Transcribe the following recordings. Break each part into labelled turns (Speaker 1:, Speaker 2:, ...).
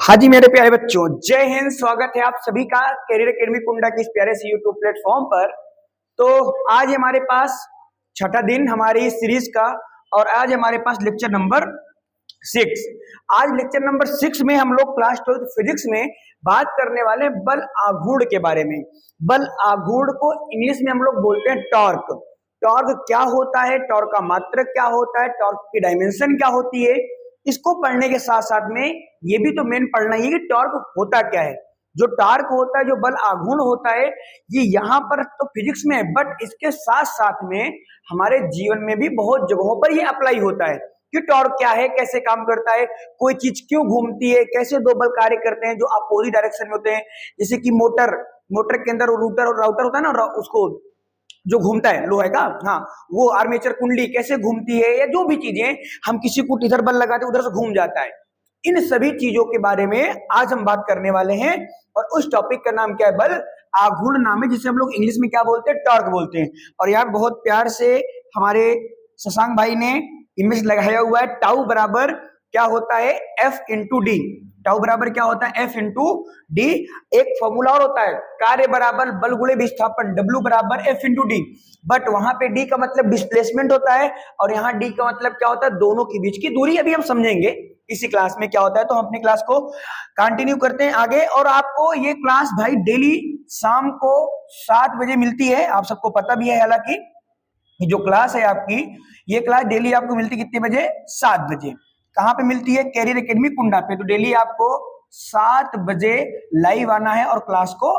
Speaker 1: हाँ जी मेरे प्यारे बच्चों, जय हिंद। स्वागत है आप सभी का कैरियर एकेडमी कुंडा के इस प्यारे से यूट्यूब प्लेटफॉर्म पर। तो आज हमारे पास छठा दिन हमारी सीरीज का और आज हमारे पास लेक्चर नंबर 6। आज लेक्चर नंबर 6 में हम लोग क्लास 12 फिजिक्स में बात करने वाले हैं बल आघूर्ण के बारे में। बल आघूर्ण को इंग्लिश में हम लोग बोलते हैं टॉर्क। टॉर्क क्या होता है, टॉर्क का मात्रक क्या होता है, टॉर्क की डायमेंशन क्या होती है, इसको पढ़ने के साथ साथ में ये भी तो मेन पढ़ना ही है कि टॉर्क होता क्या है। जो टॉर्क होता है, जो बल आघूर्ण होता है, ये यहाँ पर तो फिजिक्स में है, बट इसके साथ साथ में हमारे जीवन में भी बहुत जगहों पर ये अप्लाई होता है कि टॉर्क क्या है, कैसे काम करता है, कोई चीज क्यों घूमती है, कैसे दो बल कार्य करते हैं जो अपोजिट डायरेक्शन में होते हैं। जैसे कि मोटर के अंदर रूटर और राउटर होता है ना, उसको जो घूमता है लोहे का, हाँ, वो आर्मेचर कुंडली कैसे घूमती है, या जो भी चीजें हम किसी को इधर बल लगाते उधर से घूम जाता है। इन सभी चीजों के बारे में आज हम बात करने वाले हैं। और उस टॉपिक का नाम क्या है, बल आघूर्ण नाम है, जिसे हम लोग इंग्लिश में क्या बोलते हैं, टॉर्क बोलते हैं। और यहाँ बहुत प्यार से हमारे शशांक भाई ने इमेज लगाया हुआ है। टाउ बराबर क्या होता है, F इंटू डी। टाउ बराबर क्या होता है, F इंटू डी। एक फॉर्मूला और होता है, कार्य बराबर बल गुणे विस्थापन, W बराबर F इंटू डी। बट वहां पे D का मतलब डिस्प्लेसमेंट होता है और यहाँ D का मतलब क्या होता है, दोनों के बीच की दूरी। अभी हम समझेंगे इसी क्लास में क्या होता है। तो हम अपनी क्लास को कंटिन्यू करते हैं आगे। और आपको ये क्लास भाई डेली शाम को 7 बजे मिलती है, आप सबको पता भी है। हालांकि जो क्लास है आपकी, ये क्लास डेली आपको मिलती कितने बजे, 7 बजे। कहाँ पे मिलती है, कैरियर एकेडमी कुंडा पे। तो डेली आपको 7 बजे लाइव आना है और क्लास को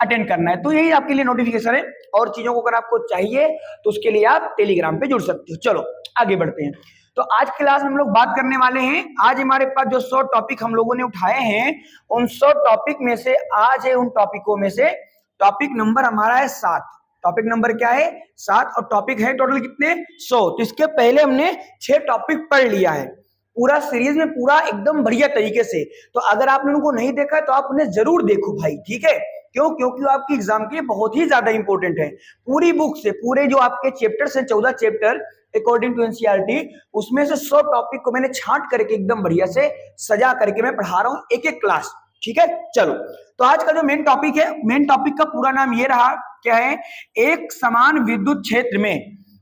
Speaker 1: अटेंड करना है। तो यही आपके लिए नोटिफिकेशन है। और चीजों को अगर आपको चाहिए तो उसके लिए आप टेलीग्राम पे जुड़ सकते हो। चलो आगे बढ़ते हैं। तो आज क्लास में हम लोग बात करने वाले हैं, आज हमारे पास जो 100 टॉपिक हम लोगों ने उठाए हैं, उन 100 टॉपिक में से आज है, उन टॉपिकों में से टॉपिक नंबर हमारा है 7। टॉपिक नंबर क्या है, 7। और टॉपिक है टोटल कितने, 100। तो इसके पहले हमने 6 टॉपिक पढ़ लिया है पूरा सीरीज में, पूरा एकदम बढ़िया तरीके से। तो अगर आपने उनको नहीं देखा तो आप उन्हें जरूर देखो भाई, ठीक है। क्यों, क्योंकि वो आपकी एग्जाम के लिए बहुत ही ज्यादा इंपॉर्टेंट है। पूरी बुक से, पूरे जो आपके चैप्टर्स हैं, 14 चैप्टर अकॉर्डिंग टू एनसीईआरटी, उसमें से 100 टॉपिक को मैंने छांट करके एकदम बढ़िया से सजा करके मैं पढ़ा रहा हूँ एक एक क्लास, ठीक है। चलो, तो आज का जो मेन टॉपिक है, मेन टॉपिक का पूरा नाम ये रहा, क्या है, एक समान विद्युत क्षेत्र में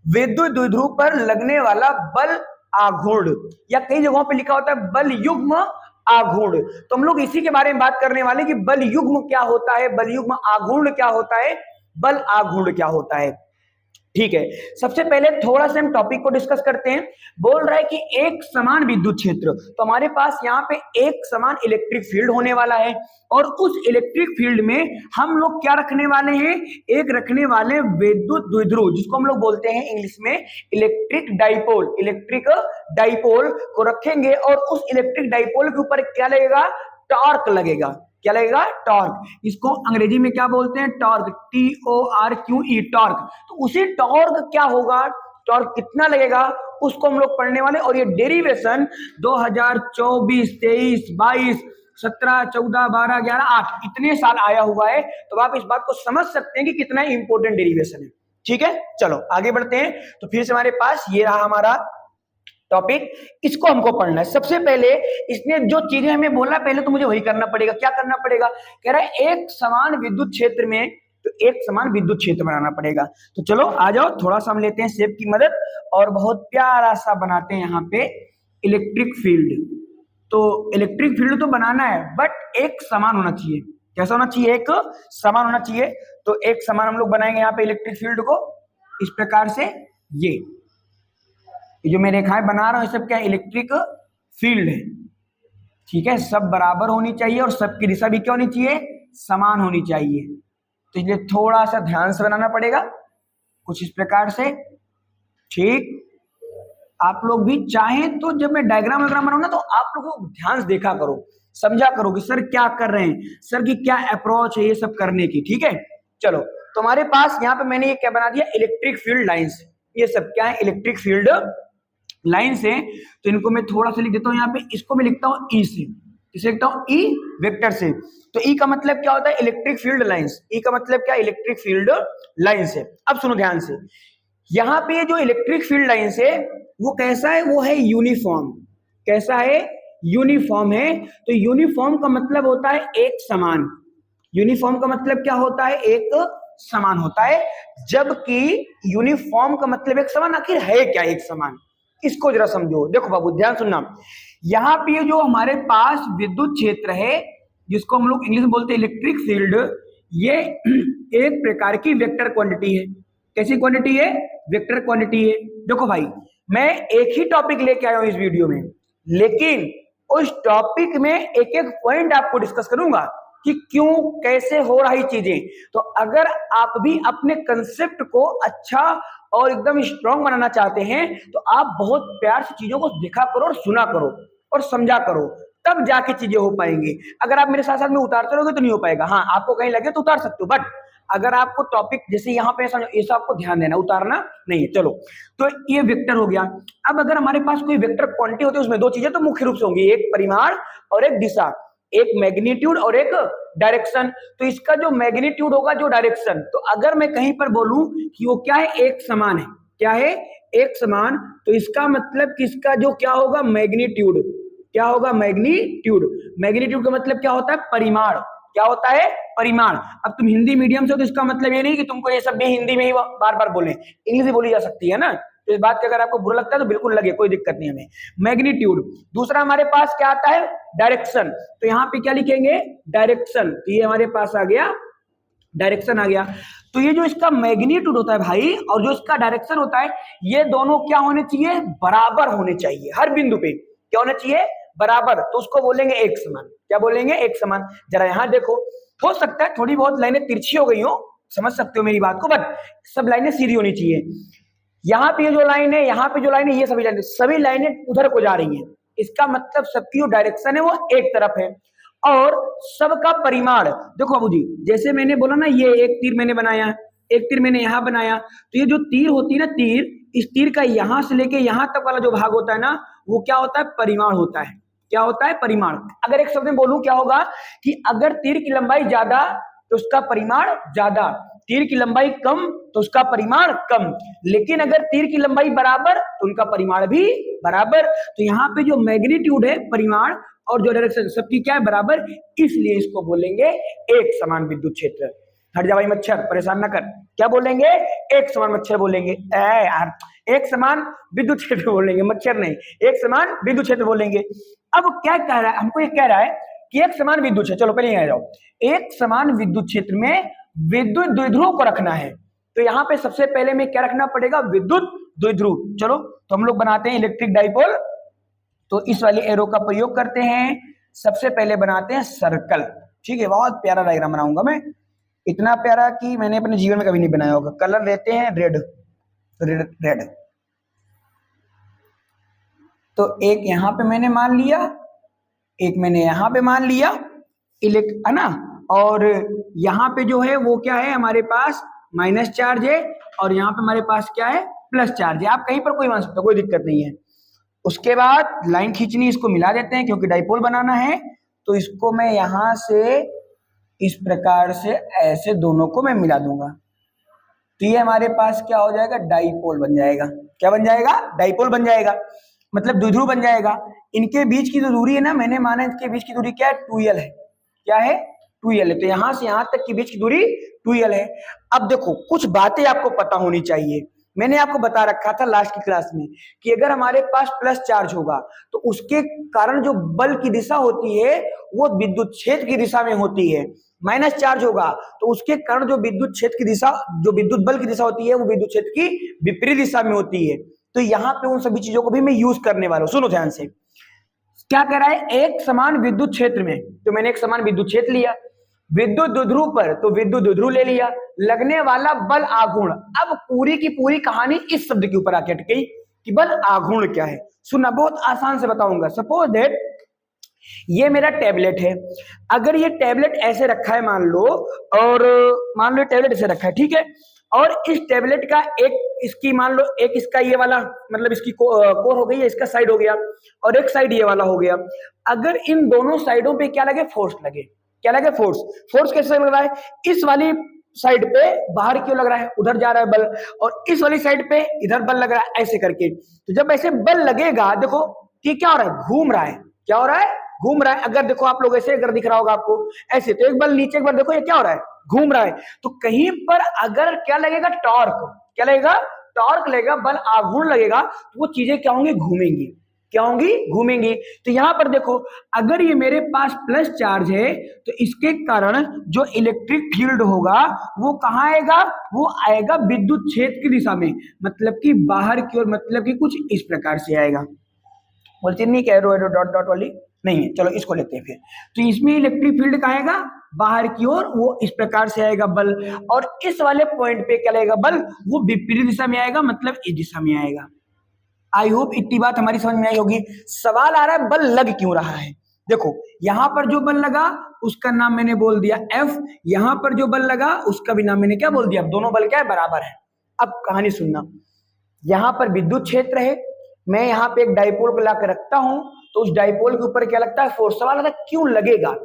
Speaker 1: विद्युत द्विध्रुव पर लगने वाला बल आघूर्ण, या कई जगहों पे लिखा होता है बल युग्म आघूर्ण। तो हम लोग इसी के बारे में बात करने वाले कि बल युग्म क्या होता है, बल युग्म आघूर्ण क्या होता है, बल आघूर्ण क्या होता है, ठीक है। सबसे पहले थोड़ा सा हम टॉपिक को डिस्कस करते हैं। बोल रहा है कि एक समान विद्युत क्षेत्र, तो हमारे पास यहाँ पे एक समान इलेक्ट्रिक फील्ड होने वाला है। और उस इलेक्ट्रिक फील्ड में हम लोग क्या रखने वाले हैं, एक रखने वाले विद्युत द्विध्रुव, जिसको हम लोग बोलते हैं इंग्लिश में इलेक्ट्रिक डाइपोल। इलेक्ट्रिक डाइपोल को रखेंगे और उस इलेक्ट्रिक डाइपोल के ऊपर क्या लगेगा, टॉर्क लगेगा। क्या लगेगा, टॉर्क। इसको अंग्रेजी में क्या बोलते हैं, टॉर्क, TORQE, टॉर्क। तो उसी टॉर्क क्या होगा, टॉर्क कितना लगेगा, उसको हम लोग पढ़ने वाले। और ये डेरिवेशन 2024, 23, 22, 17, 14, 12, 11, 8 इतने साल आया हुआ है। तो आप इस बात को समझ सकते हैं कि कितना इंपॉर्टेंट डेरिवेशन है, ठीक है। चलो आगे बढ़ते हैं। तो फिर से हमारे पास ये रहा हमारा टॉपिक, इसको हमको पढ़ना है। सबसे पहले इसने जो चीजें हमें बोला, पहले तो मुझे वही करना पड़ेगा। क्या करना पड़ेगा, कह रहा है एक समान विद्युत क्षेत्र में, तो एक समान विद्युत क्षेत्र बनाना पड़ेगा। तो चलो आ जाओ, थोड़ा सा हम लेते हैं शेप की मदद और बहुत प्यारा सा बनाते हैं यहाँ पे इलेक्ट्रिक फील्ड। तो इलेक्ट्रिक फील्ड तो बनाना है, बट एक समान होना चाहिए। कैसा होना चाहिए, एक समान होना चाहिए। तो एक समान हम लोग बनाएंगे यहाँ पे इलेक्ट्रिक फील्ड को इस प्रकार से। ये जो मैं रेखाएं बना रहा हूं, सब क्या, इलेक्ट्रिक फील्ड है, ठीक है। सब बराबर होनी चाहिए और सबकी दिशा भी क्या होनी चाहिए, समान होनी चाहिए। तो इसलिए थोड़ा सा ध्यान से बनाना पड़ेगा, कुछ इस प्रकार से, ठीक। आप लोग भी चाहें तो जब मैं डायग्राम वगैरह बनाऊं ना, तो आप लोगों को ध्यान से देखा करो, समझा करो कि सर क्या कर रहे हैं, सर की क्या अप्रोच है ये सब करने की, ठीक है। चलो, तो हमारे पास यहाँ पे मैंने ये क्या बना दिया, इलेक्ट्रिक फील्ड लाइंस। ये सब क्या है, इलेक्ट्रिक फील्ड लाइन से। तो इनको मैं थोड़ा सा लिख देता हूं यहाँ पे, इसको मैं लिखता हूं ई से, इसे लिखता हूं ई वेक्टर से। तो ई का मतलब क्या होता है, इलेक्ट्रिक फील्ड लाइंस। ई का मतलब क्या, इलेक्ट्रिक फील्ड लाइंस है। अब सुनो ध्यान से, यहाँ पे जो इलेक्ट्रिक फील्ड लाइंस है वो कैसा है, वो है यूनिफॉर्म। कैसा है, यूनिफॉर्म है। तो यूनिफॉर्म का मतलब होता है एक समान। यूनिफॉर्म का मतलब क्या होता है? एक समान होता है। जबकि यूनिफॉर्म का मतलब एक समान आखिर है क्या एक समान? इसको जरा समझो। देखो बाबू ध्यान सुनना, यहाँ पे जो हमारे पास विद्युत क्षेत्र है जिसको हम लोग इंग्लिश में बोलते हैं इलेक्ट्रिक फील्ड, ये एक प्रकार की वेक्टर क्वांटिटी है। कैसी क्वांटिटी है? वेक्टर क्वांटिटी है। देखो भाई, मैं एक ही टॉपिक लेके आया हूं इस वीडियो में, लेकिन उस टॉपिक में एक एक पॉइंट आपको डिस्कस करूंगा कि क्यों कैसे हो रही चीजें। तो अगर आप भी अपने कंसेप्ट को अच्छा और एकदम स्ट्रांग बनाना चाहते हैं तो आप बहुत प्यार से चीजों को देखा करो और सुना करो और समझा करो, तब जाके चीजें हो पाएंगी। अगर आप मेरे साथ साथ में उतारते रहोगे तो नहीं हो पाएगा। हाँ, आपको कहीं लगे तो उतार सकते हो, बट अगर आपको टॉपिक जैसे यहाँ पे समझो, ये सब आपको ध्यान देना, उतारना नहीं है। चलो, तो ये वेक्टर हो गया। अब अगर हमारे पास कोई वेक्टर क्वांटिटी होती है उसमें दो चीजें तो मुख्य रूप से होंगी, एक परिमाण और एक दिशा, एक मैग्नीट्यूड और एक डायरेक्शन। तो इसका जो मैग्नीट्यूड होगा, जो डायरेक्शन, तो अगर मैं कहीं पर बोलूं कि वो क्या है? एक समान है। क्या है? एक समान। तो इसका मतलब कि इसका जो क्या होगा? मैग्नीट्यूड। क्या होगा? मैग्नीट्यूड। मैग्नीट्यूड का मतलब क्या होता है? परिमाण। क्या होता है? परिमाण। अब तुम हिंदी मीडियम से हो तो इसका मतलब ये नहीं कि तुमको ये सब भी हिंदी में ही बार बार बोले, इंग्लिश भी बोली जा सकती है ना। तो इस बात का अगर आपको बुरा लगता है तो बिल्कुल लगे, कोई दिक्कत नहीं हमें। मैग्नीट्यूड। दूसरा हमारे पास क्या आता है? डायरेक्शन। तो यहाँ पे क्या लिखेंगे? डायरेक्शन। तो ये हमारे पास आ गया, डायरेक्शन आ गया। तो ये जो इसका मैग्नीट्यूड होता है भाई और जो इसका डायरेक्शन होता है, ये दोनों क्या होने चाहिए? बराबर होने चाहिए हर बिंदु पे। क्या होना चाहिए? बराबर। तो उसको बोलेंगे एक समान। क्या बोलेंगे? एक समान। जरा यहां देखो, हो सकता है थोड़ी बहुत लाइनें तिरछी हो गई हो, समझ सकते हो मेरी बात को, बट सब लाइनें सीधी होनी चाहिए। यहाँ पे जो लाइन है, यहाँ पे जो लाइन है, ये सभी लाइनें उधर को जा रही हैं। इसका मतलब सबकी जो डायरेक्शन है वो एक तरफ है और सबका परिमाण। देखो बाबूजी, जैसे मैंने बोला ना, ये एक तीर मैंने बनाया, एक तीर मैंने यहां बनाया, तो ये जो तीर होती है ना, तीर, इस तीर का यहां से लेके यहां तक वाला जो भाग होता है ना, वो क्या होता है? परिमाण होता है। क्या होता है? परिमाण। अगर एक शब्द में बोलूं क्या होगा कि अगर तीर की लंबाई ज्यादा तो उसका परिमाण ज्यादा, तीर की लंबाई कम तो उसका परिमाण कम। लेकिन अगर तीर की लंबाई बराबर तो उनका परिमाण भी बराबर। तो यहाँ पे जो मैग्नीट्यूड है, परिमाण, और जो डायरेक्शन, सबकी क्या है? बराबर। इसलिए इसको बोलेंगे एक समान विद्युत क्षेत्र। हट जा भाई मच्छर, परेशान ना कर। क्या बोलेंगे? एक समान मच्छर बोलेंगे। यार, एक समान विद्युत क्षेत्र बोलेंगे, मच्छर नहीं, एक समान विद्युत क्षेत्र बोलेंगे। अब क्या कह रहा है हमको? ये कह रहा है कि एक समान विद्युत क्षेत्र, चलो पहले यहाँ जाओ, एक समान विद्युत क्षेत्र में विद्युत द्विध्रुव को रखना है। तो यहाँ पे सबसे पहले में क्या रखना पड़ेगा? विद्युत द्विध्रुव। चलो, तो हम लोग बनाते हैं इलेक्ट्रिक डाइपोल। तो इस वाले एरो का प्रयोग करते हैं। सबसे पहले बनाते हैं सर्कल। ठीक है, बहुत प्यारा डायग्राम बनाऊंगा मैं, इतना प्यारा कि मैंने अपने जीवन में कभी नहीं बनाया होगा। कलर लेते हैं रेड, रेड रेड। तो एक यहां पे मैंने मान लिया, एक मैंने यहां पे मान लिया, है ना। और यहाँ पे जो है वो क्या है? हमारे पास माइनस चार्ज है और यहाँ पे हमारे पास क्या है? प्लस चार्ज है। आप कहीं पर कोई मान सकते हो, कोई दिक्कत नहीं है। उसके बाद लाइन खींचनी, इसको मिला देते हैं क्योंकि डाइपोल बनाना है। तो इसको मैं यहां से इस प्रकार से ऐसे दोनों को मैं मिला दूंगा। तो ये हमारे पास क्या हो जाएगा? डाइपोल बन जाएगा। क्या बन जाएगा? डाइपोल बन जाएगा, मतलब द्विध्रुव बन जाएगा। इनके बीच की जो दूरी है ना, मैंने माना इसके बीच की दूरी क्या है? 2l है। क्या है? 2l है। तो यहां से यहां तक की बीच की दूरी 2l है। अब देखो, कुछ बातें आपको पता होनी चाहिए। मैंने आपको बता रखा था लास्ट की क्लास में कि अगर हमारे पास प्लस चार्ज होगा तो उसके कारण जो बल की दिशा होती है वो विद्युत क्षेत्र की दिशा में होती है। माइनस चार्ज होगा तो उसके कारण जो विद्युत क्षेत्र की दिशा, जो विद्युत बल की दिशा होती है वो विद्युत क्षेत्र की विपरीत दिशा में होती है। तो यहाँ पे उन सभी चीजों को भी मैं यूज करने वाला हूं। सुनो ध्यान से, क्या कह रहा है? एक समान विद्युत क्षेत्र में, तो मैंने एक समान विद्युत क्षेत्र लिया, विद्युत द्विध्रुव पर तो विद्युत द्विध्रुव ले लिया, लगने वाला बल आघूर्ण। अब पूरी की पूरी कहानी इस शब्द के ऊपर आके अटक गई कि बल आघूर्ण क्या है। सुनना, बहुत आसान से बताऊंगा। सपोज दैट ये मेरा टैबलेट है। अगर ये टैबलेट ऐसे रखा है मान लो, और मान लो टैबलेट ऐसे रखा है, ठीक है, और इस टैबलेट का एक, इसकी मान लो एक इसका ये वाला, मतलब इसकी कोर हो गई है, इसका साइड हो गया, और एक साइड ये वाला हो गया। अगर इन दोनों साइडों पे क्या लगे? फोर्स लगे। क्या लगे? फोर्स। फोर्स कैसे लग रहा है? इस वाली साइड पे बाहर क्यों लग रहा है? उधर जा रहा है बल, और इस वाली साइड पे इधर बल लग रहा है, ऐसे करके। तो जब ऐसे बल लगेगा, देखो ये क्या हो रहा है? घूम रहा है। क्या हो रहा है, घूम रहा है। अगर देखो आप लोग ऐसे अगर दिख रहा होगा आपको ऐसे, तो एक बल नीचे, एक बार देखो ये क्या हो रहा है, घूम रहा है। तो कहीं पर अगर क्या लगेगा, टॉर्क, क्या लगेगा, टॉर्क लगेगा, बल आघूर्ण लगेगा, तो वो चीजें क्या होंगी, घूमेंगी, क्या होंगी, घूमेंगी। तो यहां पर देखो, अगर ये मेरे पास प्लस चार्ज है तो इसके कारण जो इलेक्ट्रिक फील्ड होगा वो कहां आएगा, वो आएगा विद्युत क्षेत्र की दिशा में, मतलब कि बाहर की ओर, मतलब कि कुछ इस प्रकार से आएगा। बोलते नहीं कह रहे डॉट डॉट वाली नहीं है, चलो इसको लेते हैं फिर। तो इसमें इलेक्ट्रिक फील्ड कहाँ आएगा, बाहर की ओर, वो इस प्रकार से आएगा बल। और इस वाले पॉइंट पे क्या लगेगा बल, वो विपरीत दिशा में आएगा, मतलब इस दिशा में आएगा। आई होप इतनी बात हमारी समझ में आई होगी। सवाल आ रहा है बल लग क्यों रहा है। देखो यहां पर जो बल लगा उसका नाम मैंने बोल दिया F, यहां पर जो बल लगा उसका भी नाम मैंने क्या बोल दिया, दोनों बल क्या है, बराबर है। अब कहानी सुनना, यहां पर विद्युत क्षेत्र है, मैं यहाँ पे एक डाइपोल को लाकर रखता हूं, तो उस डाइपोल के ऊपर क्या लगता है, फोर्स। सवाल आता है क्यों लगेगा,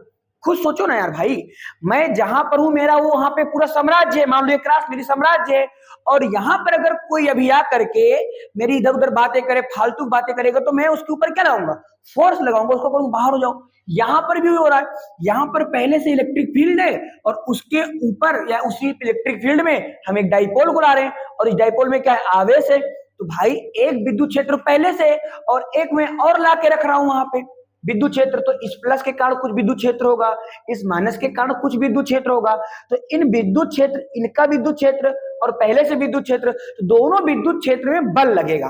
Speaker 1: खुद सोचो ना यार भाई। मैं जहां पर हूं मेरा वो वहां पे पूरा साम्राज्य है, मान लो क्रास मेरी साम्राज्य है, और यहां पर अगर कोई अभी आ करके मेरी इधर उधर बातें करे, फालतू बातें करेगा, तो मैं उसके ऊपर क्या लगाऊंगा, फोर्स लगाऊंगा, उसको कहूंगा बाहर हो जाओ। यहां पर भी हो रहा है, यहां पर पहले से इलेक्ट्रिक फील्ड है और उसके ऊपर या उसी इलेक्ट्रिक फील्ड में हम एक डाइपोल को ला रहे हैं, और इस डाइपोल में क्या है, आवेश है। तो भाई एक विद्युत क्षेत्र पहले से और एक मैं और ला के रख रहा हूं वहां पे विद्युत क्षेत्र, तो इस प्लस के कारण कुछ विद्युत क्षेत्र होगा, इस माइनस के कारण कुछ विद्युत क्षेत्र होगा। तो इन विद्युत क्षेत्र, इनका विद्युत क्षेत्र और पहले से विद्युत क्षेत्र, तो दोनों विद्युत क्षेत्र में बल लगेगा,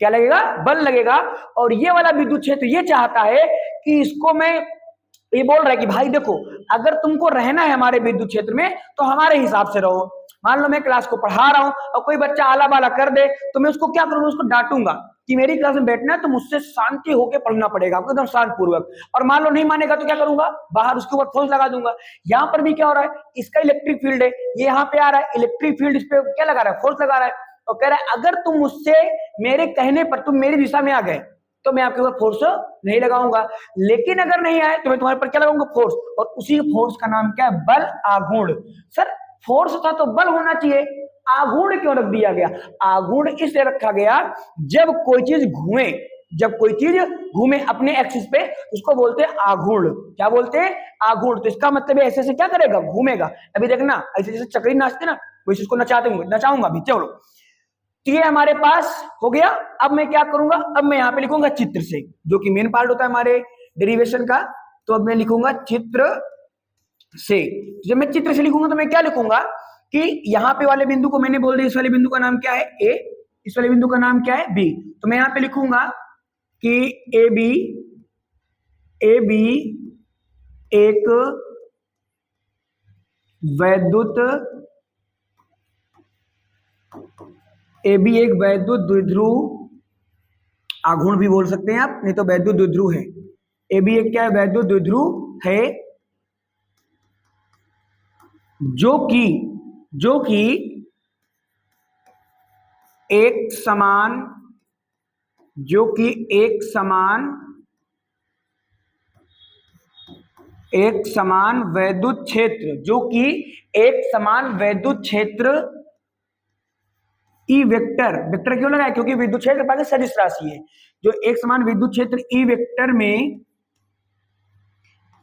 Speaker 1: क्या लगेगा, बल लगेगा। और ये वाला विद्युत क्षेत्र ये चाहता है कि इसको मैं, ये बोल रहा है कि भाई देखो अगर तुमको रहना है हमारे विद्युत क्षेत्र में तो हमारे हिसाब से रहो। मान लो मैं क्लास को पढ़ा रहा हूं और कोई बच्चा आला बाला कर दे, तो मैं उसको क्या करूंगा, उसको डांटूंगा कि मेरी क्लास में बैठना है तो मुझसे शांति होकर पढ़ना पड़ेगा आपको, एकदम शांत पूर्वक। और मान लो नहीं मानेगा तो क्या करूंगा, बाहर उसके ऊपर फोर्स लगा दूंगा। यहाँ पर भी क्या हो रहा है, इसका इलेक्ट्रिक फील्ड है, ये यहाँ पे आ रहा है, इलेक्ट्रिक फील्ड इस पे क्या लगा रहा है, फोर्स लगा रहा है। और कह रहा है अगर तुम मुझसे मेरे कहने पर तुम मेरी दिशा में आ गए तो मैं आपके ऊपर फोर्स नहीं लगाऊंगा, लेकिन अगर नहीं आए तो मैं तुम्हारे पर क्या लगाऊंगा, फोर्स। और उसी फोर्स का नाम क्या है, बल आघूर्ण। सर फोर्स था तो बल होना चाहिए, आघूर्ण क्यों रख दिया गया, आघूर्ण इसलिए रखा गया जब कोई चीज घूमे, जब कोई चीज घूमे अपने एक्सिस पे उसको बोलते हैं आघूर्ण। क्या बोलते हैं, आघूर्ण। तो इसका मतलब ऐसे से क्या करेगा, घूमेगा। अभी देखना ऐसे जैसे चक्री नाचते ना वैसे इसको नचाऊंगा अभी। चलो तो ये हमारे पास हो गया। अब मैं क्या करूंगा, अब मैं यहाँ पे लिखूंगा चित्र से, जो कि मेन पार्ट होता है हमारे डेरिवेशन का। तो अब मैं लिखूंगा चित्र से। जब मैं चित्र से लिखूंगा तो मैं क्या लिखूंगा कि यहाँ पे वाले बिंदु को मैंने बोल दिया, इस वाले बिंदु का नाम क्या है ए, इस वाले बिंदु का नाम क्या है बी। तो मैं यहाँ पे लिखूंगा कि ए बी एक वैद्युत, ए बी एक वैद्युत द्विध्रुव, आघूर्ण भी बोल सकते हैं आप, नहीं तो वैद्युत द्विध्रुव है। ए बी एक क्या है, वैद्युत द्विध्रुव है, जो कि एक समान, जो कि एक समान वैद्युत क्षेत्र, जो कि एक समान वैद्युत क्षेत्र ई वेक्टर, वेक्टर क्यों लगा है, क्योंकि विद्युत क्षेत्र पास सदिश राशि है। जो एक समान विद्युत क्षेत्र ई वेक्टर में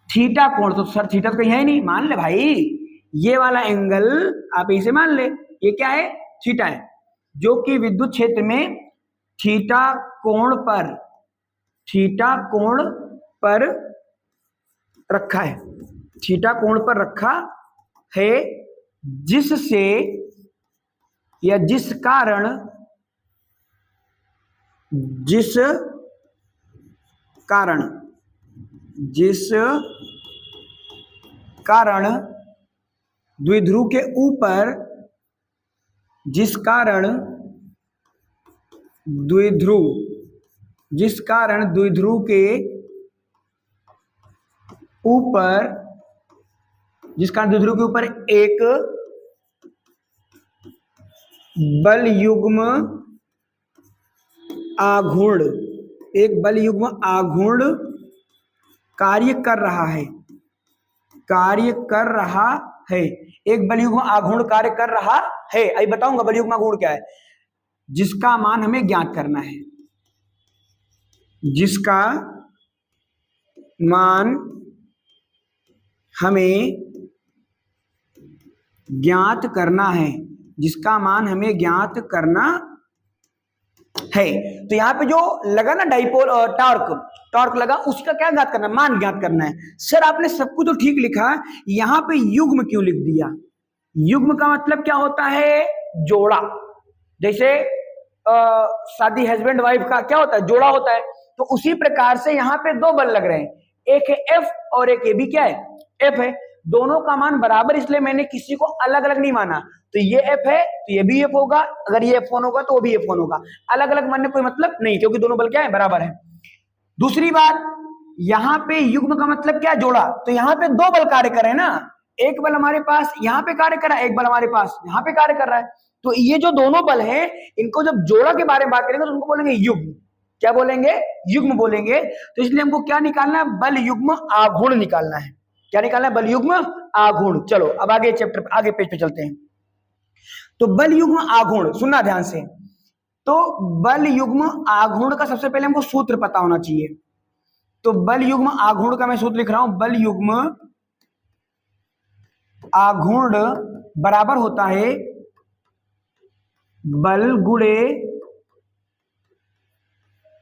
Speaker 1: थीटा कोण, तो सर थीटा तो कहीं है नहीं, मान ले भाई ये वाला एंगल आप इसे मान ले, ये क्या है, थीटा है, जो कि विद्युत क्षेत्र में थीटा कोण पर रखा है, थीटा कोण पर रखा है, जिससे या जिस कारण द्विध्रुव के ऊपर, जिस कारण द्विध्रुव के ऊपर एक बल युग्म आघूर्ण कार्य कर रहा है, एक बलयुग्म आघूर्ण कार्य कर रहा है। अभी बताऊंगा बलयुग्म आघूर्ण क्या है, जिसका मान हमें ज्ञात करना है, जिसका मान हमें ज्ञात करना है, जिसका मान हमें ज्ञात करना है। तो यहाँ पे जो लगा ना डाइपोल और टॉर्क लगा, उसका क्या ज्ञात करना है? मान ज्ञात करना है। सर आपने सब कुछ तो ठीक लिखा, यहाँ पे युग्म क्यों लिख दिया? युग्म का मतलब क्या होता है? जोड़ा। जैसे शादी हस्बैंड वाइफ का क्या होता है? जोड़ा होता है। तो उसी प्रकार से यहाँ पे दो बल लग रहे हैं, एक है एफ और एक ये भी क्या है? एफ है। दोनों का मान बराबर, इसलिए मैंने किसी को अलग अलग नहीं माना। तो ये एफ है तो ये भी एफ होगा, अगर ये F1 होगा तो वो भी F1 होगा। अलग अलग मानने कोई मतलब नहीं, क्योंकि दोनों बल क्या है? बराबर है। दूसरी बात, यहाँ पे युग्म का मतलब क्या? जोड़ा। तो यहाँ पे दो बल कार्य कर रहे हैं ना, एक बल हमारे पास यहाँ पे कार्य कर रहा है, एक बल हमारे पास यहाँ पे कार्य कर रहा है। तो ये जो दोनों बल हैं, इनको जब जोड़ा के बारे में बात करेंगे तो उनको बोलेंगे युग्म। क्या बोलेंगे? युग्म बोलेंगे। तो इसलिए हमको क्या निकालना है? बल युग्म आघूर्ण निकालना है। क्या निकालना है? बल युग्म आघूर्ण। चलो अब आगे चैप्टर आगे पेज पे चलते हैं। तो बल युग्म आघूर्ण सुनना ध्यान से। तो बल युग्म आघूर्ण का सबसे पहले हमको सूत्र पता होना चाहिए। तो बल युग्म आघूर्ण का मैं सूत्र लिख रहा हूं। बल युग्म आघूर्ण बराबर होता है बल गुणे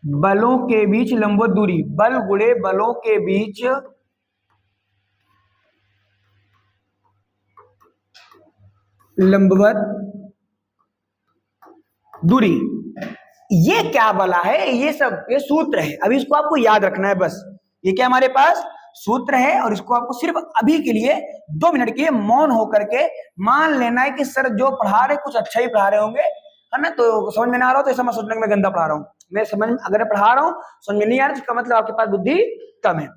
Speaker 1: बलों के बीच लंबवत दूरी। बल गुणे बलों के बीच लंबवत दूरी। ये क्या बला है? ये सब ये सूत्र है, अभी इसको आपको याद रखना है बस। ये क्या हमारे पास सूत्र है, और इसको आपको सिर्फ अभी के लिए 2 मिनट के मौन होकर के मान लेना है कि सर जो पढ़ा रहे कुछ अच्छा ही पढ़ा रहे होंगे, है ना। तो समझ में ना आ रहा हो तो ऐसा मत सोचना कि मैं गंदा पढ़ा रहा हूँ। मैं समझ, अगर पढ़ा रहा हूँ समझ में नहीं आ रहा तो इसका मतलब आपके पास बुद्धि कम है।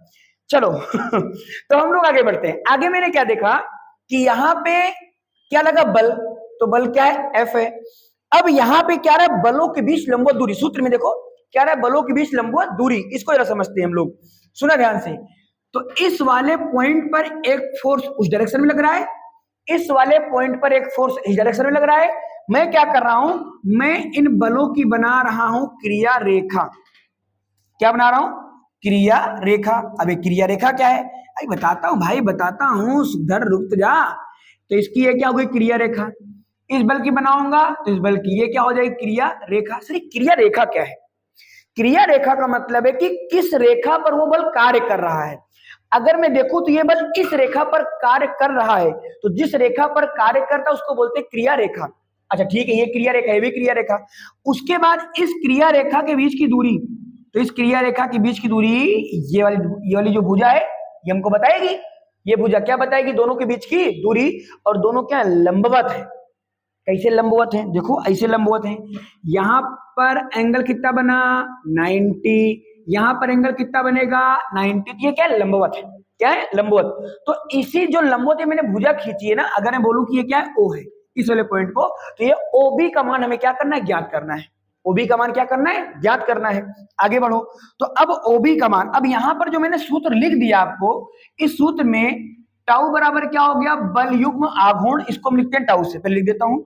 Speaker 1: चलो तो हम लोग आगे बढ़ते हैं। आगे मैंने क्या देखा कि यहाँ पे क्या लगा? बल। तो बल क्या है? एफ है। अब यहाँ पे क्या रहा है? बलों के बीच लंबवत दूरी। सूत्र में देखो क्या रहा है? बलों के बीच लंबवत दूरी। इसको जरा समझते हैं हम लोग, सुना ध्यान से। तो इस वाले पॉइंट पर एक फोर्स उस डायरेक्शन में लग रहा है, इस वाले पॉइंट पर एक फोर्स इस डायरेक्शन में लग रहा है। मैं क्या कर रहा हूं? मैं इन बलों की बना रहा हूं क्रिया रेखा। क्या बना रहा हूं? क्रिया रेखा। अब एक क्रिया रेखा क्या है? अरे बताता हूं भाई, बताता हूं, सुधर रुक जा। तो इसकी ये क्या हो गई? क्रिया रेखा। इस बल की बनाऊंगा तो इस बल की ये क्या हो जाएगी? क्रिया रेखा। सर क्रिया रेखा क्या है? क्रिया रेखा का मतलब है कि किस रेखा पर वो बल कार्य कर रहा है। अगर मैं देखूं तो ये बल इस रेखा पर कार्य कर रहा है, तो जिस रेखा पर कार्य करता है उसको बोलते हैं क्रिया रेखा। अच्छा ठीक है, ये क्रिया रेखा, ये भी क्रिया रेखा। उसके बाद इस क्रिया रेखा के बीच की दूरी, तो इस क्रिया रेखा के बीच की दूरी ये वाली जो भुजा है ये हमको बताएगी। ये भुजा क्या बताएगी? दोनों के बीच की दूरी। और दोनों क्या लंबवत है। कैसे लंबवत है? देखो ऐसे लंबवत है। यहां पर एंगल कितना बना? 90। यहां पर एंगल कितना बनेगा? 90। ये क्या है? लंबवत है। क्या है? लंबवत। तो इसी जो लंबवत है मैंने भुजा खींची है ना, अगर मैं बोलूं कि ये क्या है? ओ है, इस वाले पॉइंट को, तो ये OB का मान हमें क्या करना है? ज्ञात करना है। OB का मान क्या करना है? ज्ञात करना है। आगे बढ़ो। तो अब OB का मान, अब यहां पर जो मैंने सूत्र लिख दिया आपको, इस सूत्र में टाउ बराबर क्या हो गया? बल युग्म आघूर्ण। इसको हम लिखते हैं टाउ से, पहले लिख देता हूं।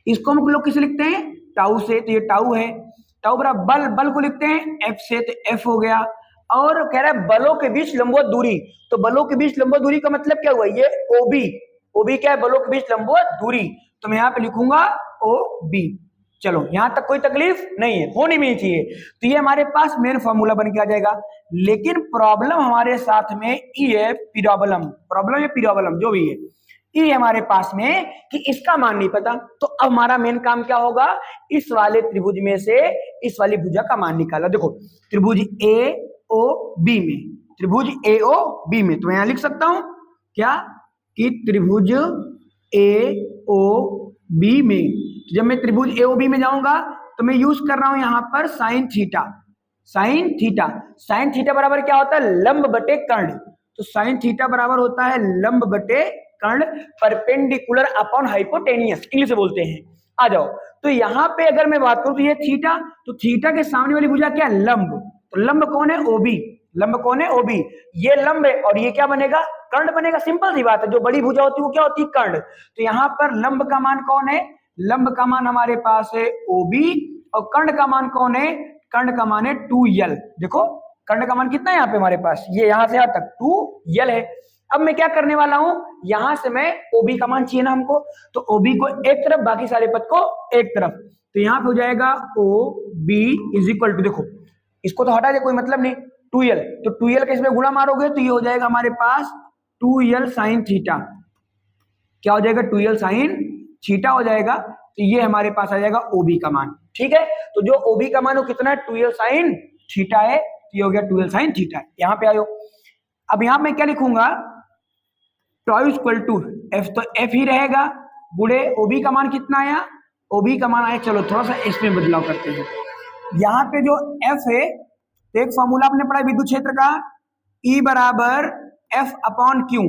Speaker 1: इसको हम लोग किसे लिखते हैं? टाउ से। तो ये टाउ है। टाउ बराबर बल, बल को लिखते हैं एफ से, तो एफ हो गया। और कह रहा है बलों के बीच लंबवत दूरी। तो बलों के बीच लंबवत दूरी का मतलब क्या हुआ? ये OB। OB क्या है? बलों के बीच लंबवत दूरी। तो मैं यहाँ पे लिखूंगा OB। चलो यहां तक कोई तकलीफ नहीं है, होनी भी नहीं चाहिए। तो ये हमारे पास मेन फॉर्मूला बन के आ जाएगा। लेकिन प्रॉब्लम हमारे साथ में ये है पिराबोलम। प्रॉब्लम है पिराबोलम, जो भी है ये हमारे पास में कि इसका मान नहीं पता। तो अब हमारा मेन काम क्या होगा? इस वाले त्रिभुज में से इस वाली भुजा का मान निकाला। देखो त्रिभुज AOB में, त्रिभुज AOB में, तो मैं यहां लिख सकता हूं क्या कि त्रिभुज AOB में, जब मैं त्रिभुज AOB में जाऊंगा तो मैं यूज कर रहा हूं यहां पर sine theta. Sine theta, sine theta बराबर क्या होता है? लंब बटे कर्ण। तो साइन थीटा बराबर होता है लंब बटे कर्ण, परपेंडिकुलर अपॉन हाइपोटेनियस, इंग्लिश में बोलते हैं। आ जाओ। तो यहां पे अगर मैं बात करूं तो ये थीटा, तो थीटा के सामने वाली भुजा क्या है? लंब। तो लंब कौन है? OB। लंब कौन है? OB। ये लंब है और ये क्या बनेगा? कर्ण बनेगा। सिंपल सी बात है, जो बड़ी भुजा होती है वो क्या होती है? कर्ण। तो यहां पर लंब का मान कौन है? लंब का मान हमारे पास है OB। और कर्ण का मान कौन है? कर्ण का मान है 2L। देखो कर्ण का मान कितना है यहाँ पे हमारे पास, ये यहाँ से यहाँ तक 2l है। अब मैं क्या करने वाला हूं, यहां से मैं OB का मान चाहिए ना हमको, तो OB को एक तरफ, बाकी सारे पद को एक तरफ, तो यहाँ पे हो जाएगा OB इज इक्वल टू, देखो इसको तो हटा दे, कोई मतलब नहीं, 2l, तो 2l के इसमें गुणा मारोगे तो ये हो जाएगा हमारे पास 2l साइन थीटा। क्या हो जाएगा, 2l साइन थीटा हो जाएगा, तो ये हमारे पास आ जाएगा OB का मान। ठीक है, तो जो OB का मान वो कितना है, 2l साइन थीटा है, तो ये हो गया 2l साइन थीटा। यहाँ पे आयो, अब यहाँ मैं क्या लिखूंगा, टाउ इक्वल टू एफ, तो एफ ही रहेगा, गुणे OB का मान कितना आया, OB का मान आया, चलो थोड़ा सा इसमें बदलाव करते हैं। यहाँ पे जो एफ है, तो एक फॉर्मूला आपने पढ़ा विद्युत क्षेत्र का, E बराबर एफ अपॉन क्यू,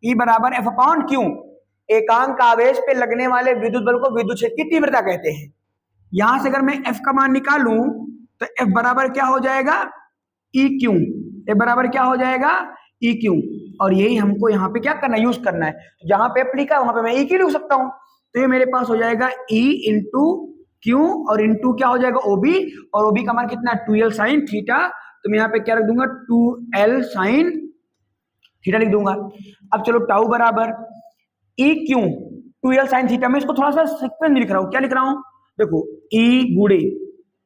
Speaker 1: E बराबर एफ अपॉन क्यू, एकांक आवेश पे लगने वाले विद्युत बल को विद्युत क्षेत्र की तीव्रता कहते हैं। यहां से अगर मैं एफ का मान निकालूं तो एफ बराबर क्या हो जाएगा, ई क्यू, एफ बराबर क्या हो जाएगा, ई क्यू, और यही हमको यहाँ पे क्या करना है, यूज करना है। तो जहां पे एफ लिखा है वहां पे मैं ई क्यू लिख सकता हूँ, तो ये मेरे पास हो जाएगा ई इंटू क्यू और इंटू क्या हो जाएगा OB, और OB का मान कितना है 2l साइन थीटा, तो मैं यहाँ पे क्या रख दूंगा 2l साइन थीटा लिख दूंगा। अब चलो टाउ बराबर E Q 2l sine theta, मैं इसको थोड़ा सा सीक्वेंस लिख रहा हूँ, क्या लिख रहा हूँ, देखो ई गुड़े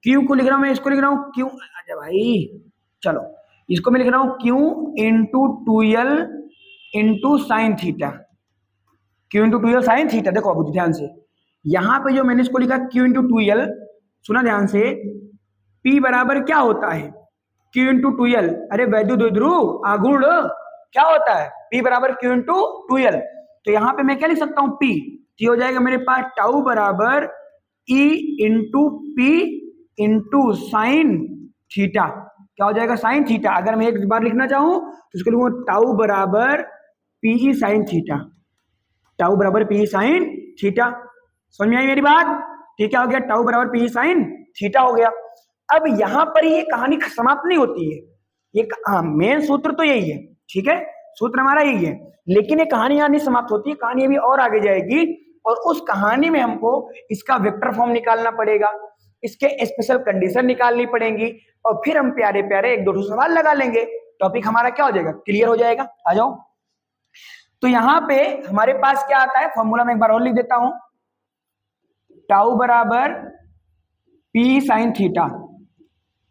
Speaker 1: क्यू को लिख रहा हूँ, मैं इसको लिख रहा हूँ क्यू, अच्छा भाई चलो इसको मैं लिख रहा हूँ Q into 2l into sine theta, Q into 2l sine theta. देखो अब ध्यान से, यहां पे जो मैंने इसको लिखा क्यू इंटू 2l, सुना ध्यान से, P बराबर क्या होता है, Q इंटू 2l, अरे वैद्युत द्विध्रुव आघूर्ण क्या होता है, P बराबर Q इंटू 2l, तो यहाँ पे मैं क्या लिख सकता हूँ P, तो हो जाएगा मेरे पास टाउ बराबर E into P into sine theta, क्या हो जाएगा साइन थीटा। अगर मैं एक बार लिखना चाहूं तो इसको लिखूंगा टाउ बराबर PE साइन थीटा, टाउ बराबर PE साइन थीटा। समझ में आई मेरी बात, ठीक है, हो गया टाउ बराबर PE साइन थीटा हो गया। अब यहां पर ये कहानी समाप्त नहीं होती है, ये मेन सूत्र तो यही है, ठीक है, सूत्र हमारा यही है, लेकिन ये कहानी यहाँ नहीं समाप्त होती है, कहानी अभी और आगे जाएगी, और उस कहानी में हमको इसका वेक्टर फॉर्म निकालना पड़ेगा, इसके स्पेशल कंडीशन निकालनी पड़ेंगी, और फिर हम प्यारे प्यारे एक दो सवाल लगा लेंगे, टॉपिक हमारा क्या हो जाएगा, क्लियर हो जाएगा। आ जाओ, तो यहाँ पे हमारे पास क्या आता है, फॉर्मूला में एक बार और लिख देता हूं, टाउ बराबर P साइन थीटा,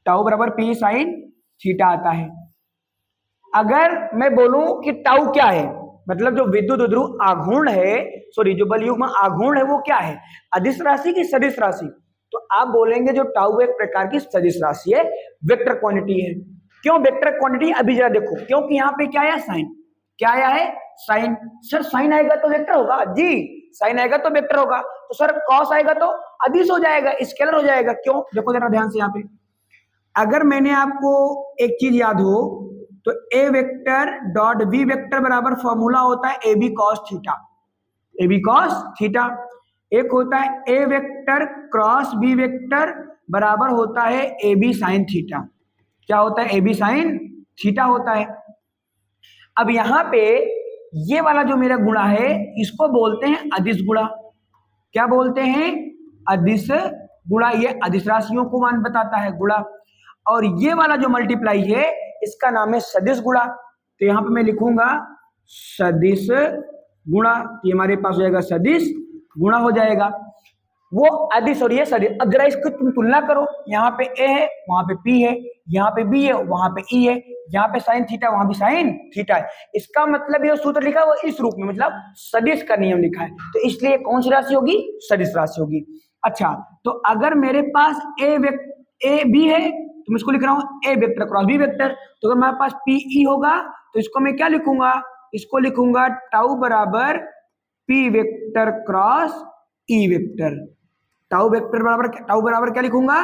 Speaker 1: टाउ बराबर P साइन थीटा आता है। अगर मैं बोलूं कि टाउ क्या है, मतलब जो विद्युत द्विध्रुव आघूर्ण है, सॉरी जो बलयुग्म आघूर्ण है वो क्या है, अदिश राशि की सदिश राशि, तो आप बोलेंगे जो टाउ एक प्रकार की सदिश राशि है, वेक्टर क्वांटिटी है। क्यों वेक्टर क्वांटिटी, अभी जरा देखो, क्योंकि यहाँ पे क्या आया साइन, क्या आया है साइन, सर साइन आएगा तो वेक्टर होगा जी, साइन आएगा तो वेक्टर होगा, तो सर कॉस आएगा तो अदिश हो जाएगा, स्केलर हो जाएगा। क्यों, देखो जरा ध्यान से, यहाँ पे अगर मैंने आपको एक चीज याद हो तो A vector dot B vector बराबर फॉर्मूला होता है A B cos theta, A B cos theta, एक होता है A vector cross B vector बराबर होता है ए बी साइन थीटा, क्या होता है ए बी साइन थीटा होता है। अब यहाँ पे ये वाला जो मेरा गुणा है इसको बोलते हैं अदिश गुणा, क्या बोलते हैं, अदिश गुणा, ये अदिश राशियों को मान बताता है गुणा, और ये वाला जो मल्टीप्लाई है इसका नाम है सदिश गुणा, तो यहाँ पे मैं लिखूंगा सदिश गुणा, ये हमारे पास हो जाएगा सदिश गुणा हो जाएगा, वो अदिश और ये सदिश। अब जरा इसको तुम तुलना करो, यहाँ पे ए है वहां पे P है, यहाँ पे B है वहां पे E है, यहाँ पे साइन थीटा वहां भी साइन थीटा है, इसका मतलब ये सूत्र लिखा है वो इस रूप में, मतलब सदिश का नियम लिखा है, तो इसलिए कौन सी राशि होगी, सदिश राशि होगी। अच्छा, तो अगर मेरे पास ए बी है तो मैं इसको लिख रहा हूँ ए वेक्टर क्रॉस बी वेक्टर, तो अगर मेरे पास PE होगा तो इसको मैं क्या लिखूंगा, इसको लिखूंगा टाउ बराबर P vector cross E vector, tau बराबर क्या लिखूंगा,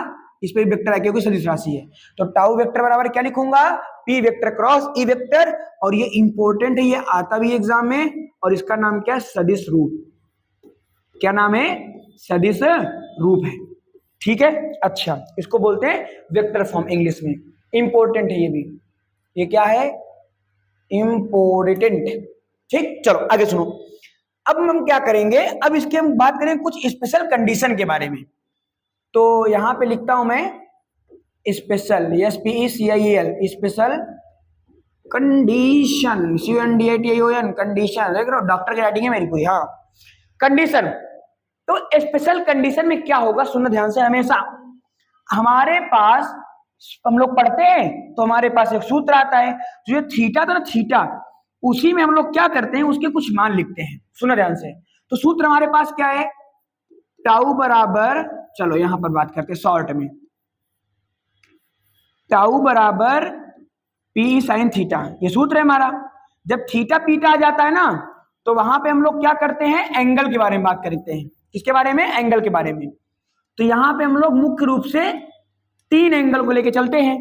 Speaker 1: इस पे वेक्टर है क्योंकि सदिश राशि है, तो टाउ वेक्टर बराबर क्या लिखूंगा, P vector cross E vector, और ये इंपॉर्टेंट है, ये आता भी एग्जाम में, और इसका नाम क्या है, सदिश रूप, क्या नाम है, सदिश रूप है, ठीक है। अच्छा, इसको बोलते हैं वेक्टर फॉर्म इंग्लिश में, इंपॉर्टेंट है ये भी, ये क्या है, इंपॉर्टेंट, ठीक। चलो आगे सुनो, अब हम क्या करेंगे, अब इसके हम बात करें कुछ स्पेशल कंडीशन के बारे में, तो यहां पे लिखता हूं मैं special, SPECIAL, special condition, CONDITION, condition. देख रहे हो डॉक्टर की राइटिंग है मेरी पूरी। हाँ, कंडीशन। तो स्पेशल कंडीशन में क्या होगा, सुनना ध्यान से। हमेशा हमारे पास, हम लोग पढ़ते हैं तो हमारे पास एक सूत्र आता है, जो ये थीटा था ना, थीटा, उसी में हम लोग क्या करते हैं, उसके कुछ मान लिखते हैं। सुनो ध्यान से। तो सूत्र हमारे पास क्या है, टाउ बराबर, चलो यहां पर बात करते हैं शॉर्ट में, टाउ बराबर पी साइन थीटा, ये सूत्र है हमारा। जब थीटा पीटा आ जाता है ना, तो वहां पे हम लोग क्या करते हैं, एंगल के बारे में बात करते हैं। किसके बारे में, एंगल के बारे में। तो यहां पे हम लोग मुख्य रूप से 3 एंगल को लेके चलते हैं।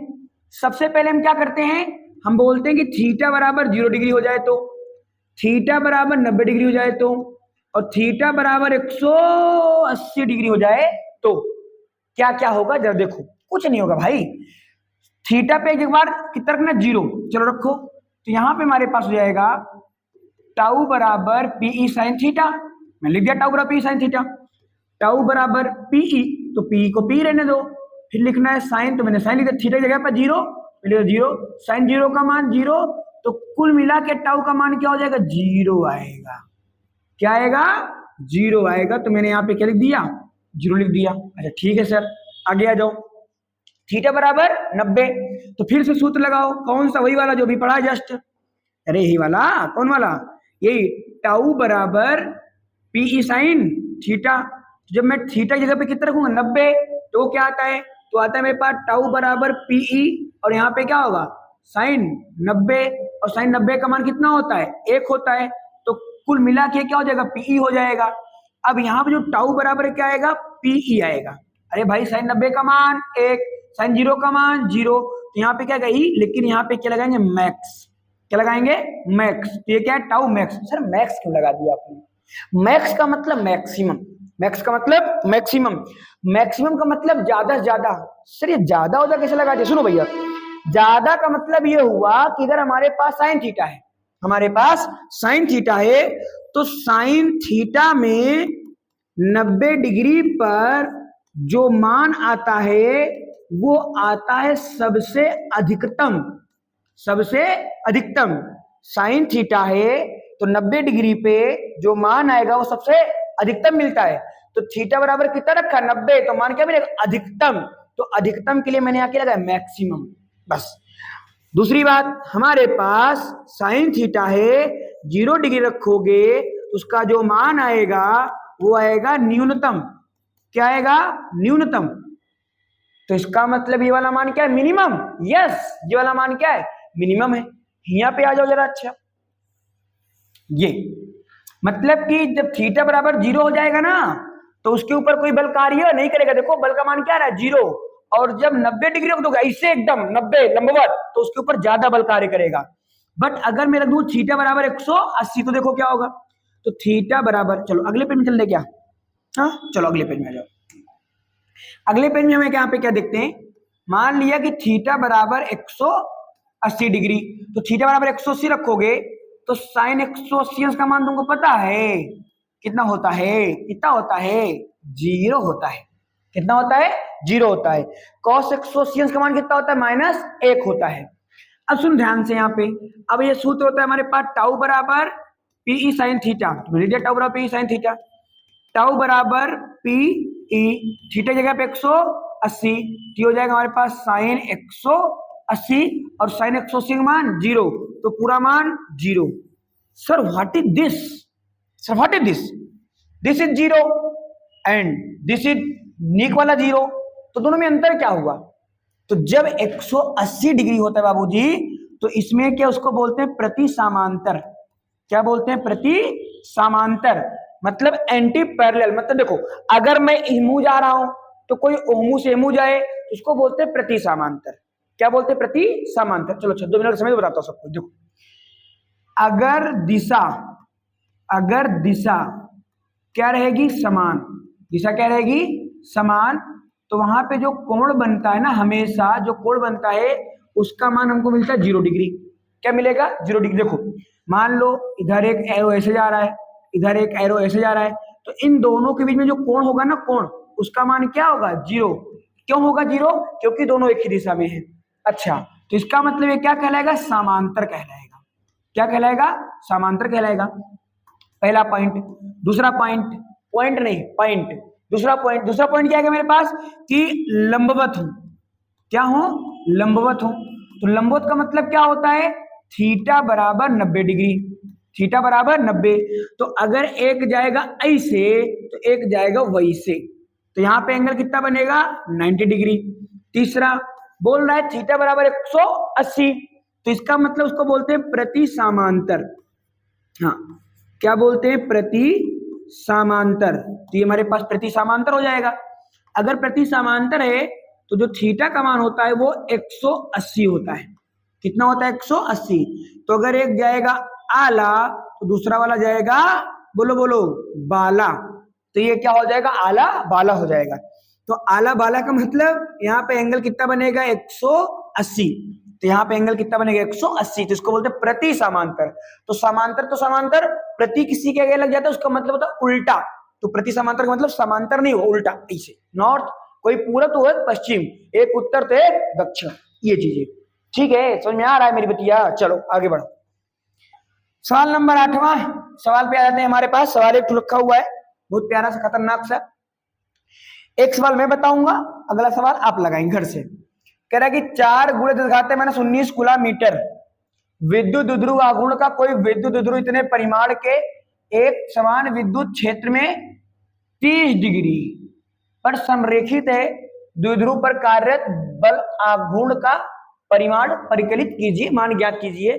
Speaker 1: सबसे पहले हम क्या करते हैं, हम बोलते हैं कि थीटा बराबर 0 डिग्री हो जाए तो, थीटा बराबर 90 डिग्री हो जाए तो, और थीटा बराबर 180 डिग्री हो जाए तो क्या क्या होगा, जब देखो कुछ नहीं होगा भाई। थीटा पे एक बार कितना रखना, 0, चलो रखो। तो यहां पे हमारे पास हो जाएगा टाउ बराबर पीई साइन थीटा, मैं लिख दिया टाउ बराबर पी साइन थीटा। टाउ बराबर पीई, तो पी को पी रहने दो, फिर लिखना है साइन, तो मैंने साइन लिख दिया, थीटा की जगह पर 0, 0, साइन 0 का मान 0, तो कुल मिला के टाउ का मान क्या हो जाएगा, 0 आएगा। क्या आएगा, 0 आएगा। तो मैंने यहाँ पे क्या लिख दिया, 0 लिख दिया। अच्छा ठीक है सर, आगे आ जाओ। थीटा बराबर 90, तो फिर से सूत्र लगाओ, कौन सा, वही वाला जो भी पढ़ा जस्ट, अरे यही वाला, कौन वाला, यही टाउ बराबर पीई साइन थीटा। जब मैं थीटा की जगह पे कितना रखूंगा, 90, तो क्या आता है, तो आता है मेरे पास टाउ बराबर पीई, और यहाँ पे क्या होगा, साइन 90, और साइन 90 का मान कितना होता है, 1 होता है। तो कुल मिला के क्या हो जाएगा, पीई हो जाएगा। अब यहाँ पे जो टाउ बराबर क्या आएगा, पीई आएगा। अरे भाई साइन 90 का मान 1, साइन 0 का मान 0, तो यहाँ पे क्या गई, लेकिन यहाँ पे क्या लगाएंगे, मैक्स। क्या लगाएंगे, मैक्स। तो ये क्या है, टाउ मैक्स। सर मैक्स क्यों लगा दिया आपने, मैक्स का मतलब मैक्सिमम, मैक्स का मतलब मैक्सिमम, मैक्सिमम का मतलब ज्यादा से ज्यादा। सर ये ज्यादा होता कैसे लगा दिया, सुनो भैया, ज्यादा का मतलब ये हुआ कि अगर हमारे पास साइन थीटा है, हमारे पास साइन थीटा है, तो साइन थीटा में 90 डिग्री पर जो मान आता है वो आता है सबसे अधिकतम, सबसे अधिकतम। साइन थीटा है तो 90 डिग्री पे जो मान आएगा वो सबसे अधिकतम मिलता है। तो थीटा बराबर कितना रखा, 90, तो मान क्या मिलेगा, अधिकतम। तो अधिकतम के लिए मैंने आके लगाया मैक्सिमम, बस। दूसरी बात, हमारे पास साइन थीटा है, 0 डिग्री रखोगे तो उसका जो मान आएगा वो आएगा न्यूनतम। क्या आएगा, न्यूनतम। तो इसका मतलब ये वाला मान क्या है, मिनिमम। यस, ये वाला मान क्या है, मिनिमम है। यहाँ पे आ जाओ जरा। अच्छा, ये मतलब कि जब थीटा बराबर 0 हो जाएगा ना, तो उसके ऊपर कोई बल कार्य नहीं करेगा। देखो बल का मान क्या रहा है, 0, और जब 90 डिग्री रख दोगे ऐसे एकदम 90 लंबवत, तो उसके ऊपर ज्यादा बल कार्य करेगा। बट अगर मेरा दूर थीटा बराबर 180, तो देखो क्या होगा, तो थीटा बराबर, चलो अगले पेज में चल दे क्या, हाँ चलो अगले पेज में आ जाओ। अगले पेज में हमें यहाँ पे क्या देखते हैं, मान लिया कि थीटा बराबर 180 डिग्री, तो थीटा बराबर 180 रखोगे तो साइन 180 का मान तुमको पता है कितना होता है, कितना होता है, 0 होता है। कितना होता है, 0 होता है। cos 180 का मान कितना होता है, -1 होता है। अब सुन ध्यान से यहाँ पे, अब ये सूत्र होता है हमारे पास टाउ बराबर पीई साइन थीटा, टाउ बराबर पीई साइन थीटा, टाउ बराबर पीई, थीटा जगह पे 180, तो हो जाएगा हमारे पास साइन 180, और साइन 180 का मान 0, तो पूरा मान 0। Sir what is this, sir what is this, this is 0 and this is नीक वाला 0, तो दोनों में अंतर क्या हुआ। तो जब 180 डिग्री होता है बाबूजी, तो इसमें क्या उसको बोलते हैं, प्रति समांतर। क्या बोलते हैं, प्रति समांतर, मतलब एंटी पैरेलल। मतलब देखो अगर मैं इमू जा रहा हूं तो कोई ओमू से एमू जाए, उसको बोलते हैं प्रति समांतर। क्या बोलते हैं, प्रति समांतर। चलो 2 मिनट समय बताता हूं सबको। देखो अगर दिशा क्या रहेगी, समान, दिशा क्या रहेगी, समान, तो वहां पे जो कोण बनता है ना, हमेशा जो कोण बनता है उसका मान हमको मिलता है 0 डिग्री। क्या मिलेगा, 0 डिग्री। देखो मान लो इधर एक एरो ऐसे जा रहा है, इधर एक एरो ऐसे जा रहा है, तो इन दोनों के बीच में जो कोण होगा ना, कोण, उसका मान क्या होगा, 0। क्यों होगा 0? क्योंकि दोनों एक ही दिशा में है। अच्छा, तो इसका मतलब ये क्या कहलाएगा? समांतर कहलाएगा। क्या कहलाएगा? समांतर कहलाएगा। पहला पॉइंट। दूसरा पॉइंट, पॉइंट नहीं पॉइंट, दूसरा पॉइंट क्या है मेरे पास कि लंबवत हूं। क्या हूं? लंबवत हूं। तो लंबवत का मतलब क्या होता है? थीटा बराबर 90 डिग्री। थीटा बराबर 90। तो अगर एक जाएगा ऐसे तो एक जाएगा वैसे, तो यहां पे एंगल कितना बनेगा? 90 डिग्री। तीसरा बोल रहा है थीटा बराबर 180, तो इसका मतलब उसको बोलते हैं प्रति समांतर। हाँ, क्या बोलते हैं? प्रति समांतर। तो ये हमारे पास प्रति समांतर हो जाएगा। अगर प्रति समांतर है तो जो थीटा का मान होता है वो 180 होता है। कितना होता है? 180। तो अगर एक जाएगा आला तो दूसरा वाला जाएगा, बोलो बोलो, बाला। तो ये क्या हो जाएगा? आला बाला हो जाएगा। तो आला बाला का मतलब यहाँ पे एंगल कितना बनेगा? 180। तो यहाँ पे एंगल कितना बनेगा? 180। तो इसको बोलते हैं प्रति समांतर। तो समांतर प्रति किसी के आगे लग जाता है, उसका मतलब होता है उल्टा। तो प्रति समांतर का मतलब समांतर नहीं हो, उल्टा, ऐसे। नॉर्थ, कोई पूरब तो एक पश्चिम, एक उत्तर तो एक दक्षिण, ये चीजें। ठीक है, समझ में आ रहा है मेरी बतिया? चलो आगे बढ़ो। सवाल नंबर 8वां सवाल पे आ जाते हैं हमारे पास। सवाल एक रखा हुआ है बहुत प्यारा सा, खतरनाक सा। एक सवाल मैं बताऊंगा, अगला सवाल आप लगाएंगे घर से। कह रहा है कि 4 गुणे 10⁻19 कूलम मीटर विद्युत द्विध्रुव आघूर्ण का कोई विद्युत द्विध्रुव इतने परिमाण के एक समान विद्युत क्षेत्र में 30 डिग्री पर संरेखित है, द्विध्रुव पर कार्यरत बल आघूर्ण का परिमाण परिकलित कीजिए, मान ज्ञात कीजिए।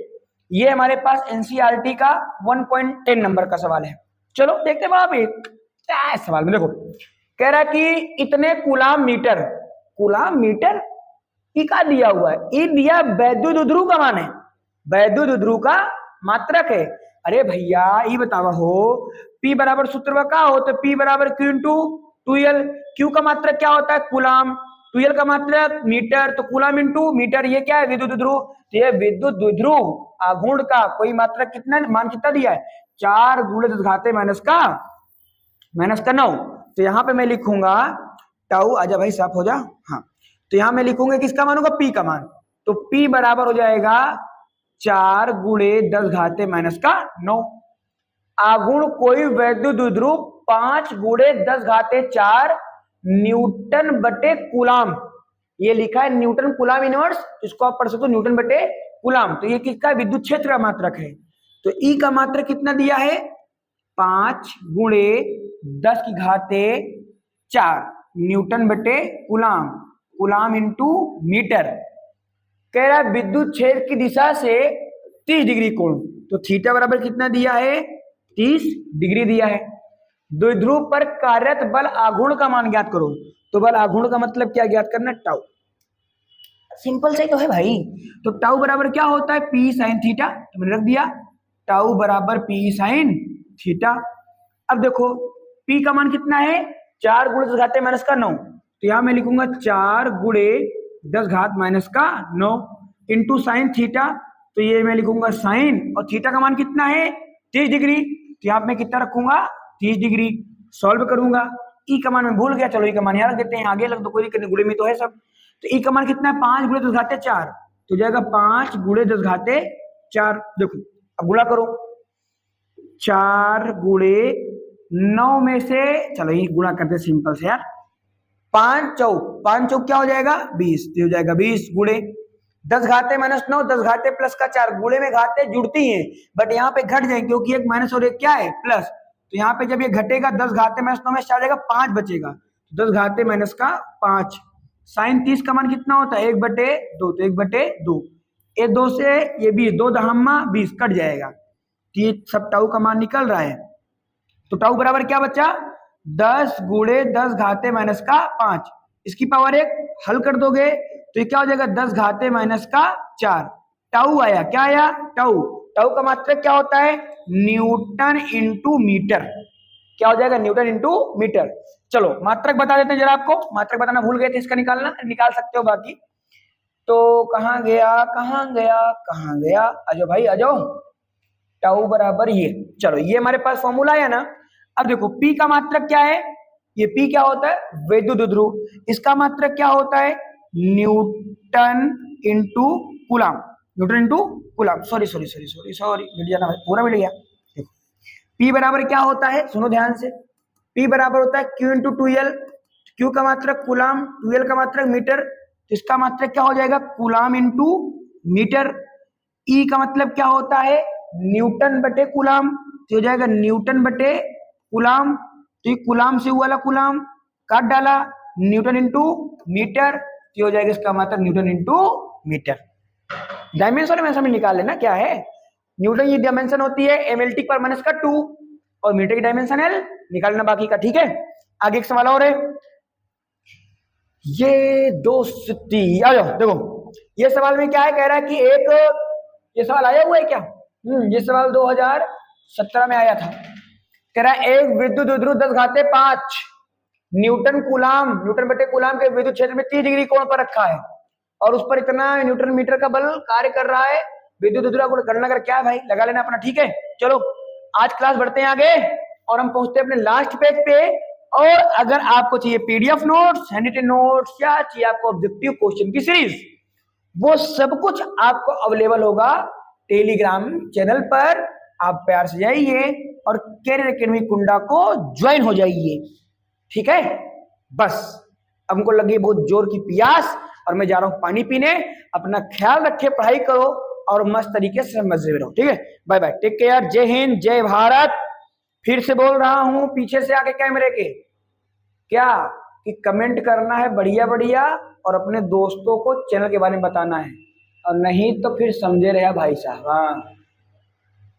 Speaker 1: ये हमारे पास एनसीईआरटी का 1.10 नंबर का सवाल है। चलो देखते हैं वहां पे क्या सवाल में। देखो कह रहा है कि इतने कूलम मीटर, कूलम मीटर ई का दिया हुआ है, ई दिया वैद्युत द्विध्रुव का मान है, वैद्युत द्विध्रुव का मात्रक है। अरे भैया ये बतावा हो, P बराबर सूत्र का हो तो P बराबर Q इंटू 2L। Q का मात्रक क्या होता है? कूलम। 2L का मात्रक मीटर, तो कूलम इंटू मीटर। ये क्या है? विद्युत द्विध्रुव। तो ये विद्युत द्विध्रुव आघूर्ण का कोई मात्रक कितना, मान कितना दिया है? 4 गुणे 10 माइनस का 9। तो यहाँ पे मैं लिखूंगा टाउ, आजा भाई साफ हो जा। हाँ, तो यहां मैं लिखूंगा किसका मान होगा? P का मान। तो P बराबर हो जाएगा 4 गुणे 10⁻⁹ आघूर्ण कोई वैद्युत द्विध्रुव 5 गुणे 10⁻⁴ न्यूटन बटे कूलम। ये लिखा है न्यूटन कूलम इनवर्स, इसको आप पढ़ सकते हो न्यूटन बटे कूलम। तो ये किसका? विद्युत क्षेत्र का मात्रक है। तो ई का मात्रक कितना दिया है? 5 गुणे 10⁻⁴ न्यूटन बटे कूलम, कूलम इंटू मीटर। कह रहा है विद्युत क्षेत्र की दिशा से 30 डिग्री कोण, तो थीटा बराबर कितना दिया है? 30 डिग्री दिया है। द्विध्रुव पर कार्यरत बल आघूर्ण का मान ज्ञात करो। तो बल आघूर्ण का मतलब क्या ज्ञात करना? टाउ। सिंपल से तो है भाई। तो टाउ बराबर क्या होता है? P sine theta. तो मैंने रख दिया टाउ बराबर P साइन थीटा। अब देखो P का मान कितना है? 4 गुणे 10⁻⁹ तो यहां मैं लिखूंगा 4 गुणे 10⁻⁹ इंटू साइन थीटा। तो ये मैं लिखूंगा साइन, और थीटा का मान कितना है? 30 डिग्री। तो यहाँ पे मैं कितना रखूंगा? 30 डिग्री। सॉल्व करूंगा, ई का मान मैं भूल गया, चलो ई का मान यहाँ रख देते हैं, आगे लग दो, कोई दिक्कत नहीं, गुणे में तो है सब। तो ई का मान कितना है? 5 गुणे 10⁻⁴ तो जाएगा 5 गुणे 10⁻⁴। देखो अब गुणा करो, 4 गुणे 9 में से, चलो ये गुणा करते सिंपल से यार, 5 चौक क्या हो जाएगा? 20। तो हो जाएगा 20 गुणे 10⁻⁹ 10 प्लस का 4, गुणे में घाते जुड़ती हैं बट यहाँ पे घट जाएंगे क्योंकि एक माइनस और एक क्या है? प्लस। तो यहाँ पे जब ये घटेगा 10⁻⁹ में आ जाएगा 5 बचेगा, 10⁻⁵ साइन 30 का मान कितना होता है? 1/2, तो 1/2, ये 2 से ये 20, 2 दहम्मा 20 कट जाएगा, तो ये सब टाउ का मान निकल रहा है। तो टाउ बराबर क्या बचा? 10 गुणे 10⁻⁵। इसकी पावर 1 हल कर दोगे तो ये क्या हो जाएगा? 10⁻⁴ टाउ आया। क्या आया? टाउ। टाउ का मात्रक क्या होता है? Newton into metre. क्या हो जाएगा? Newton into metre. चलो मात्रक बता देते हैं जरा, आपको मात्रक बताना भूल गए थे, इसका निकालना, निकाल सकते हो बाकी। तो कहाँ गया आजो भाई आजो, टाउ बराबर ये। चलो ये हमारे पास फॉर्मूला है ना। अब देखो P का मात्रक क्या है? ये P क्या होता है, वैद्युत ध्रुव। इसका मात्रक क्या होता है, newton into coulomb, Newton into coulomb. Sorry मिट जाना भाई, पूरा मिट गया। देखो P बराबर क्या होता है, सुनो ध्यान से, P बराबर होता है Q इंटू 2L। Q का मात्रक कूलम, 2L का मात्रक मीटर, तो इसका मात्रक क्या हो जाएगा, कूलम इंटू मीटर। E का मतलब क्या होता है, न्यूटन बटे कूलम, तो हो जाएगा न्यूटन बटे कूलम। तो ये कूलम से वाला कूलम काट डाला, न्यूटन इंटू मीटर, तो हो जाएगा इसका मात्रक न्यूटन इंटू मीटर। डायमेंशन में हमें निकाल लेना क्या है, न्यूटन की डायमेंशन होती है mLT पर माइनस का 2 और मीटर की डायमेंशन L, निकालना बाकी का। ठीक है, आगे एक सवाल और है, ये दोस्ती, आ जाओ देखो ये सवाल में क्या है, कह रहा है कि एक, ये सवाल आया हुआ है क्या, ये सवाल 2017 में आया था। कह रहा है एक विद्युत ध्रुव 10⁵5 न्यूटन कूलम, न्यूटन बटे कूलम के विद्युत क्षेत्र में 30 डिग्री कोण पर रखा है और उस पर इतना न्यूटन मीटर का बल कार्य कर रहा है। विद्युत ध्रुव को गणना कर, क्या है भाई, लगा लेना अपना। ठीक है, चलो आज क्लास बढ़ते हैं आगे और हम पहुंचते हैं अपने लास्ट पेज पे। और अगर आपको चाहिए पीडीएफ नोट्स, हैंडरिटन नोट्स, या चाहिए आपको ऑब्जेक्टिव क्वेश्चन की सीरीज, वो सब कुछ आपको अवेलेबल होगा टेलीग्राम चैनल पर। आप प्यार से जाइए और कैरियर एकेडमी कुंडा को ज्वाइन हो जाइए। ठीक है, बस हमको लगी बहुत जोर की प्यास और मैं जा रहा हूं पानी पीने। अपना ख्याल रखे, पढ़ाई करो और मस्त तरीके से मजे में रहो। ठीक है, बाय बाय, टेक केयर, जय हिंद, जय भारत। फिर से बोल रहा हूं पीछे से आके कैमरे के, क्या कि कमेंट करना है बढ़िया बढ़िया और अपने दोस्तों को चैनल के बारे में बताना है, और नहीं तो फिर समझे रहे भाई साहब। हाँ।